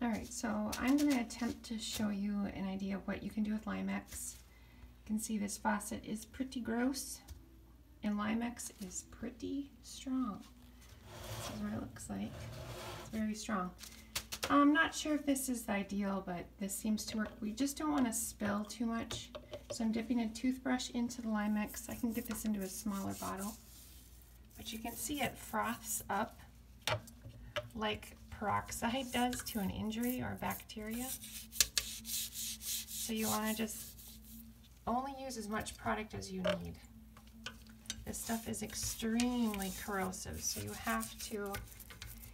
Alright, so I'm going to attempt to show you an idea of what you can do with Limex. You can see this faucet is pretty gross, and Limex is pretty strong. This is what it looks like. It's very strong. I'm not sure if this is ideal, but this seems to work. We just don't want to spill too much, so I'm dipping a toothbrush into the Limex. I can get this into a smaller bottle, but you can see it froths up like peroxide does to an injury or bacteria. So you want to just only use as much product as you need. This stuff is extremely corrosive, so you have to,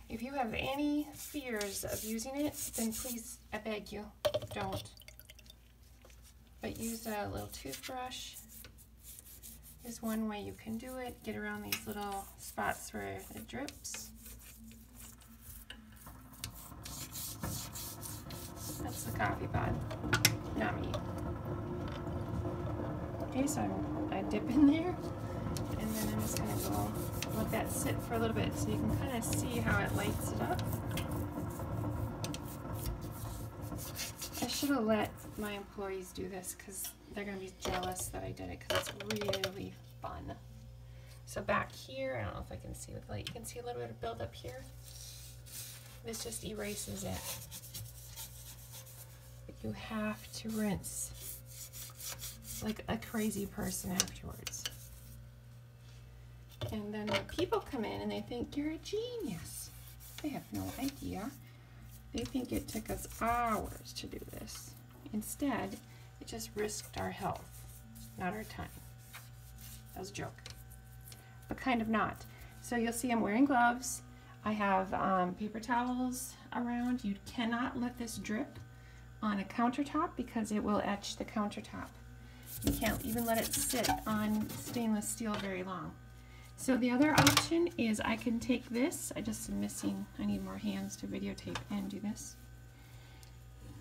if you have any fears of using it, then please, I beg you, don't. But use a little toothbrush. Is one way you can do it. Get around these little spots where it drips. That's the coffee pot, not me. Okay, so I dip in there, and then I'm just going to go let that sit for a little bit so you can kind of see how it lights it up. I should have let my employees do this because they're going to be jealous that I did it because it's really fun. So back here, I don't know if I can see with the light, you can see a little bit of buildup here. This just erases it. You have to rinse like a crazy person afterwards. And then when people come in and they think you're a genius, they have no idea. They think it took us hours to do this. Instead, it just risked our health, not our time. That was a joke, but kind of not. So you'll see I'm wearing gloves. I have paper towels around. You cannot let this drip on a countertop because it will etch the countertop. You can't even let it sit on stainless steel very long. So the other option is I can take this, I just am missing, I need more hands to videotape and do this.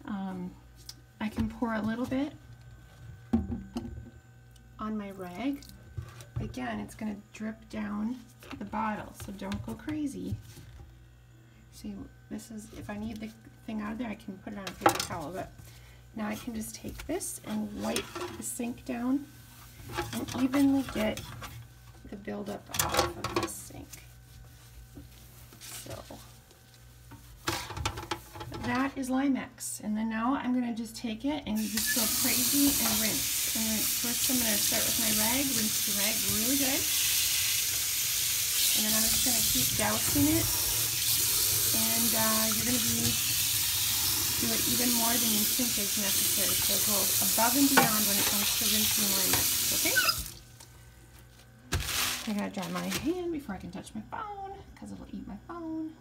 I can pour a little bit on my rag. Again, it's going to drip down the bottle, so don't go crazy. See, this is, if I need the thing out of there, I can put it on a paper towel, but now I can just take this and wipe the sink down and evenly get the buildup off of this sink. So that is Limex, and then now I'm going to just take it and just go crazy and rinse. And rinse. First I'm going to start with my rag, rinse the rag really good, and then I'm just going to keep dousing it. And you're going to do it even more than you think is necessary. So go above and beyond when it comes to rinsing Limex, okay? I gotta dry my hand before I can touch my phone, because it'll eat my phone.